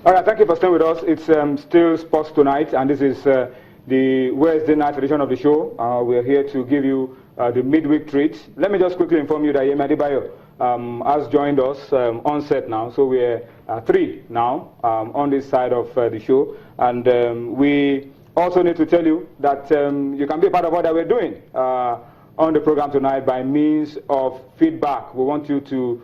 All right, thank you for staying with us. It's still Sports Tonight, and this is the Wednesday night edition of the show. We're here to give you the midweek treat. Let me just quickly inform you that Yemi Adebayo has joined us on set now. So we're three now on this side of the show. And we also need to tell you that you can be a part of what we're doing on the program tonight by means of feedback. We want you to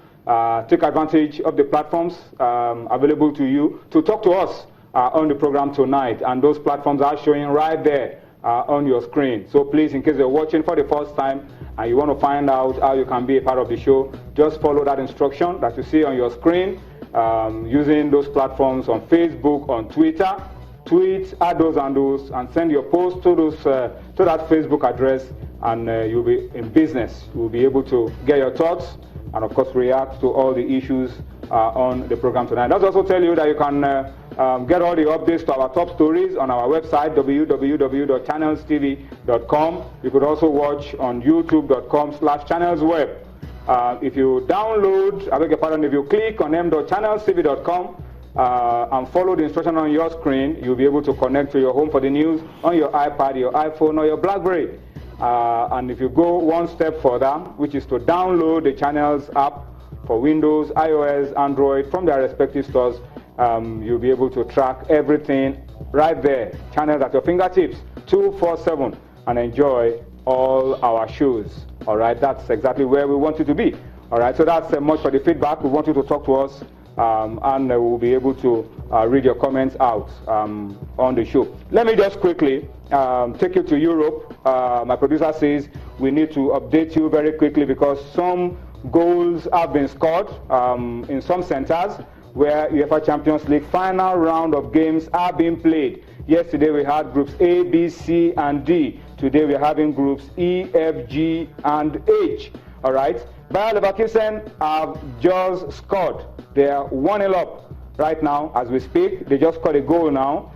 take advantage of the platforms available to you to talk to us on the program tonight, and those platforms are showing right there on your screen. So please, in case you're watching for the first time and you want to find out how you can be a part of the show, just follow that instruction that you see on your screen using those platforms on Facebook, on Twitter. Tweet at those handles and send your post to those to that Facebook address, and you'll be in business. You'll be able to get your thoughts and of course react to all the issues on the program tonight. Let's also tell you that you can get all the updates to our top stories on our website, www.channelstv.com. You could also watch on youtube.com/channelsweb. If you download, I beg your pardon, if you click on m.channelstv.com and follow the instruction on your screen, you'll be able to connect to your home for the news on your iPad, your iPhone, or your BlackBerry. And if you go one step further, which is to download the Channels app for Windows, iOS, Android from their respective stores, you'll be able to track everything right there. Channels at your fingertips, 247, and enjoy all our shows. All right, that's exactly where we want you to be. All right, so that's much for the feedback. We want you to talk to us, and we'll be able to read your comments out on the show. Let me just quickly take you to Europe. My producer says we need to update you very quickly because some goals have been scored in some centers where UEFA Champions League final round of games are being played. Yesterday we had groups A, B, C, and D. Today we're having groups E, F, G, and H. All right. Bayer Leverkusen have just scored. They are 1-0 up right now as we speak. They just scored a goal now.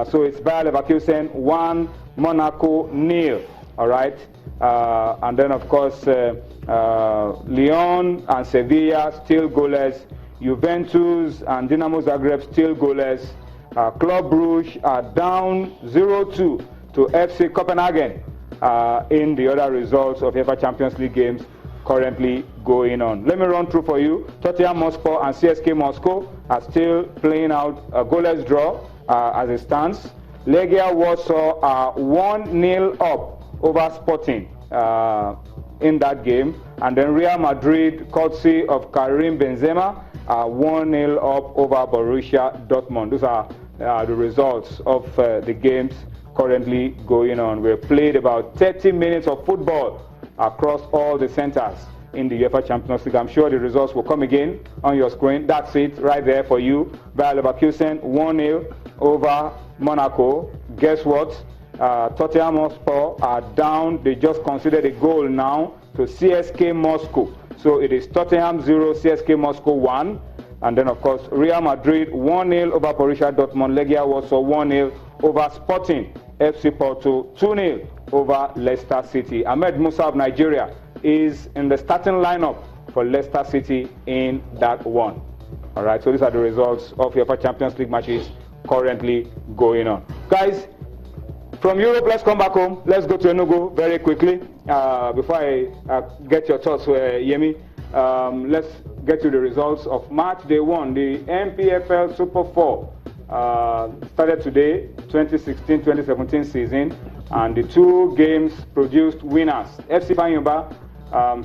So it's Bayer Leverkusen 1, Monaco 0. All right. And then, of course, Lyon and Sevilla still goalless. Juventus and Dinamo Zagreb still goalless. Club Brugge are down 0-2 to FC Copenhagen in the other results of UEFA Champions League games currently going on. Let me run through for you. Tottenham Hotspur and CSK Moscow are still playing out a goalless draw as it stands. Legia Warsaw are 1-0 up over Sporting in that game. And then Real Madrid, courtesy of Karim Benzema, are 1-0 up over Borussia Dortmund. Those are the results of the games currently going on. We've played about 30 minutes of football across all the centers in the UEFA Champions League. I'm sure the results will come again on your screen. That's it right there for you. Bayer Leverkusen 1-0 over Monaco. Guess what? Tottenham Hotspur are down. They just conceded a goal now to CSK Moscow. So it is Tottenham 0, CSK Moscow 1. And then, of course, Real Madrid 1-0 over Borussia Dortmund. Legia Warsaw 1-0 over Sporting. FC Porto 2-0 over Leicester City. Ahmed Musa of Nigeria is in the starting lineup for Leicester City in that one. All right, so these are the results of UEFA Champions League matches currently going on. Guys, from Europe, let's come back home. Let's go to Enugu very quickly. Before I get your thoughts, Yemi, let's get to the results of match day 1. The NPFL Super 4 started today, 2016-2017 season, and the 2 games produced winners. FC Banyuba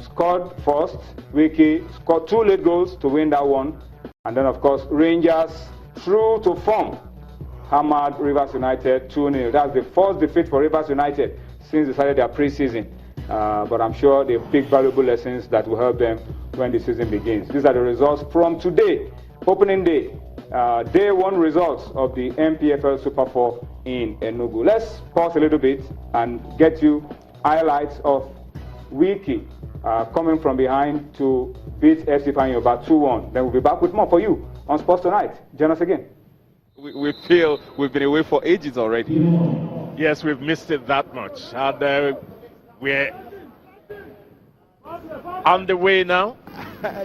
scored first. Wiki scored 2 late goals to win that one. And then, of course, Rangers, true to form, hammered Rivers United 2-0. That's the first defeat for Rivers United since they started their pre-season. But I'm sure they picked valuable lessons that will help them when the season begins. These are the results from today, opening day. Day 1 results of the NPFL Super 4 in Enugu. Let's pause a little bit and get you highlights of Wiki coming from behind to beat FC Banyuba 2-1. Then we'll be back with more for you on Sports Tonight. Join us again. We feel we've been away for ages already. Yes, we've missed it that much. And we're on the way now.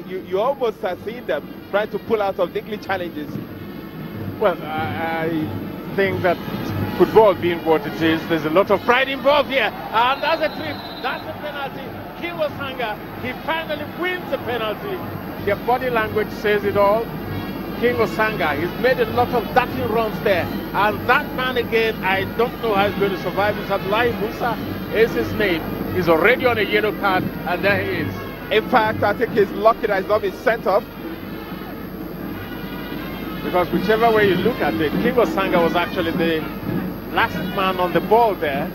you almost are seeing them trying to pull out of niggly challenges. Well, I think that football being what it is, there's a lot of pride involved here. And that's a trip. That's a penalty. King Osanga, he finally wins the penalty. Their body language says it all. King Osanga, he's made a lot of dirty runs there. And that man again, I don't know how he's going to survive. It's Abdullahi Musa is his name. He's already on a yellow card, and there he is. In fact, I think he's lucky that he's not been sent off. Because whichever way you look at it, King Osanga was actually the last man on the ball there.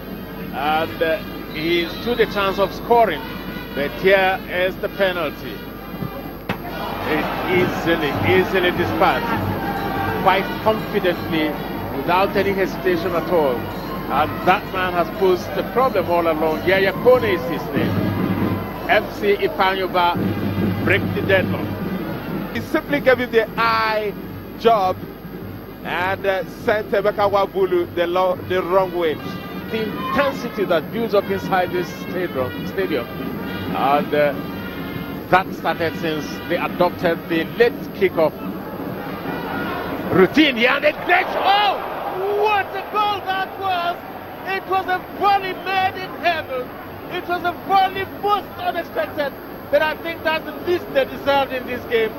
And he stood a chance of scoring. But here is the penalty. Easily dispatched, quite confidently, without any hesitation at all. And that man has posed the problem all along. Yaya Kone is his name. FC Ifanyoba break the deadlock. He simply gave him the eye job and sent Emeka Wabulu the wrong way. The intensity that builds up inside this stadium. And that started since they adopted the late kickoff routine. Yeah, and what a goal that was! It was a volley made in heaven. It was a volley most unexpected. But I think that's the least they deserved in this game.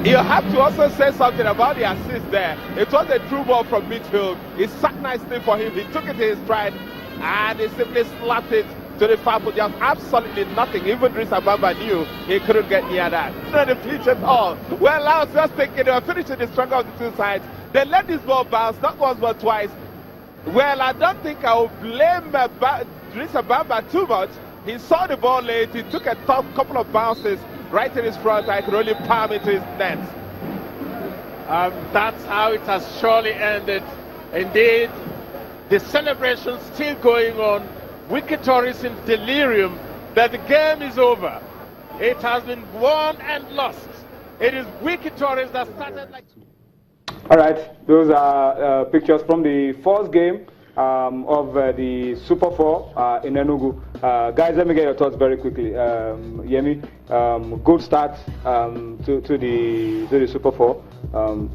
You have to also say something about the assist there. It was a through ball from midfield. It sat nicely for him. He took it to his stride and he simply slapped it to the far post. There's absolutely nothing. Even Risa Bamba knew he couldn't get near that. Not the pitch at all. Well, I was just thinking they were finishing the stronger of the two sides. They let this ball bounce, not once but twice. Well, I don't think I will blame Risa Bamba too much. He saw the ball late. He took a tough couple of bounces right in his front. I could only palm into his net. That's how it has surely ended. Indeed, the celebration still going on. Wicked Tourists in delirium that the game is over. It has been won and lost. It is Wicked Tourists that started like... All right, those are pictures from the first game of the Super 4 in Enugu. Guys, let me get your thoughts very quickly. Yemi, good start to the Super 4.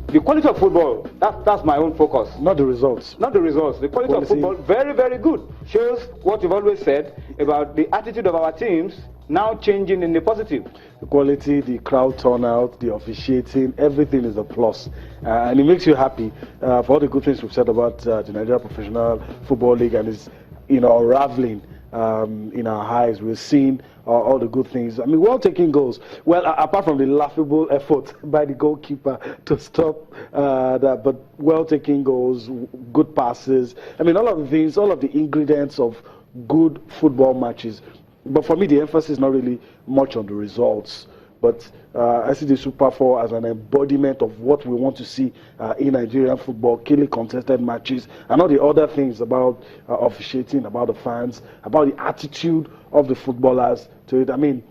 The quality of football, that's my own focus. Not the results. Not the results. The quality of football, very, very good. Shows what you've always said about the attitude of our teams now changing in the positive. The quality, the crowd turnout, the officiating, everything is a plus. And it makes you happy for all the good things we've said about the Nigeria Professional Football League and its unraveling in our eyes. We're seeing all the good things. I mean, well taking goals. Well, apart from the laughable effort by the goalkeeper to stop that, but well taking goals, good passes. I mean, all of the things, all of the ingredients of good football matches. But for me, the emphasis is not really much on the results. But I see the Super 4 as an embodiment of what we want to see in Nigerian football, keenly contested matches, and all the other things about officiating, about the fans, about the attitude of the footballers to it. I mean,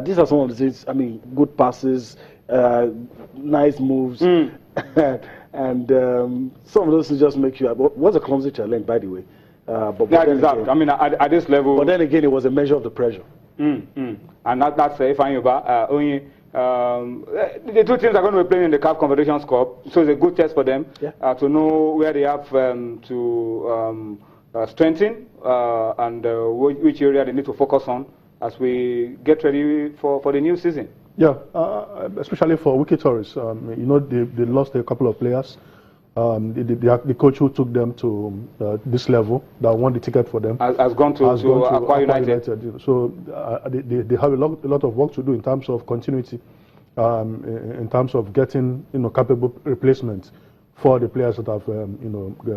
these are some of the things, I mean, good passes, nice moves, and some of those things just make you... What's a clumsy challenge, by the way? But yeah, exactly. I mean, at this level... But then again, it was a measure of the pressure. And that's Ifanyoba. The two teams are going to be playing in the CAF Confederations Cup, so it's a good test for them to know where they have to strengthen and which area they need to focus on as we get ready for the new season. Yeah, especially for Wicked Tourists. You know, they lost a couple of players. The coach who took them to this level, that won the ticket for them, has gone to Akwa United. So they have a lot of work to do in terms of continuity, in terms of getting capable replacements for the players that have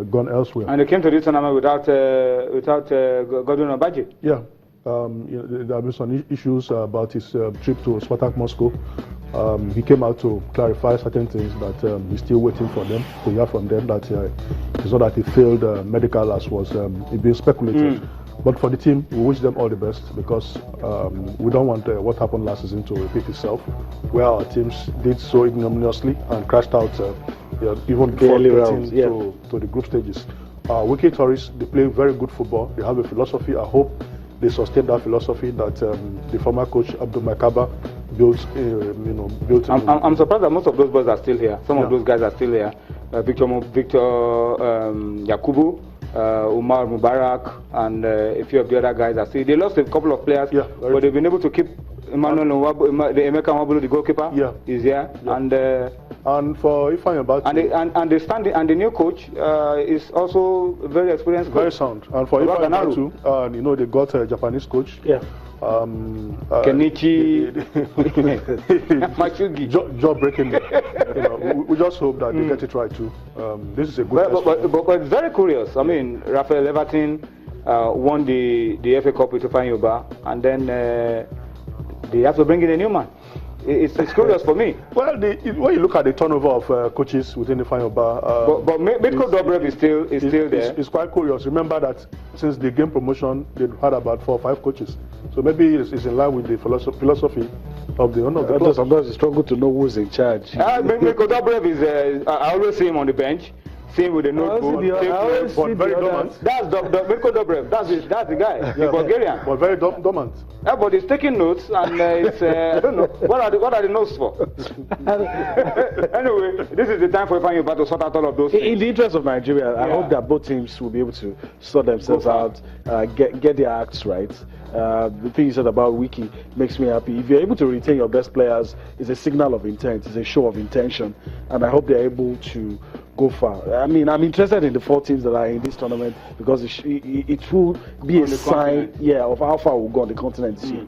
gone elsewhere. And they came to this tournament without Godwin Obaje. Yeah. There have been some issues about his trip to Spartak Moscow. He came out to clarify certain things that he's still waiting for them to hear from them. That it's not that he failed medical as was being speculated. But for the team, we wish them all the best because we don't want what happened last season to repeat itself, where our teams did so ignominiously and crashed out even before getting to the group stages. Wicked Tourists, they play very good football. They have a philosophy. I hope they sustain that philosophy that the former coach Abdul Makaba built. Built. I'm surprised that most of those boys are still here. Some of Yeah. those guys are still here. Victor Yakubu, Umar Mubarak, and a few of the other guys are still. They lost a couple of players, Yeah, but they've been able to keep Emmanuel Nwabulu, the Emeka Nwabulu, the goalkeeper, Yeah. is here, Yeah. and for Ifeanyi Ubatu, the new coach is also very experienced. very coach. sound. And for Baba Ifeanyi Ubatu, they got a Japanese coach. Yeah. Kenichi Machugi. Job breaking. We just hope that they get it right too. This is a good test for them. But it's very curious. I mean, Raphael Everton won the FA Cup with Ifeanyi Uba, and then they have to bring in a new man. It's curious for me. Well, when you look at the turnover of coaches within the Ifeanyi Uba, but Mitko Dobrev is still there. It's quite curious. Remember that since they gained promotion, they've had about 4 or 5 coaches. So maybe it's in line with the philosophy of the owner of the club. Sometimes you struggle to know who's in charge. Mitko Dobrev is. I always see him on the bench. See him with a notebook. But very dormant. That's Mitko Dobrev. That's the guy. The Bulgarian. But very dormant. Yeah, but he's taking notes, and it's I don't know what are the notes for. Anyway, this is the time for Ifeanyi Uba to sort out all of those things. In the interest of Nigeria, I hope that both teams will be able to sort themselves out, get their acts right. The thing you said about Wiki makes me happy. If you're able to retain your best players, it's a signal of intent, it's a show of intention, and I hope they're able to go far. I mean, I'm interested in the 4 teams that are in this tournament because it will be a sign, of how far we'll go on the continent this year.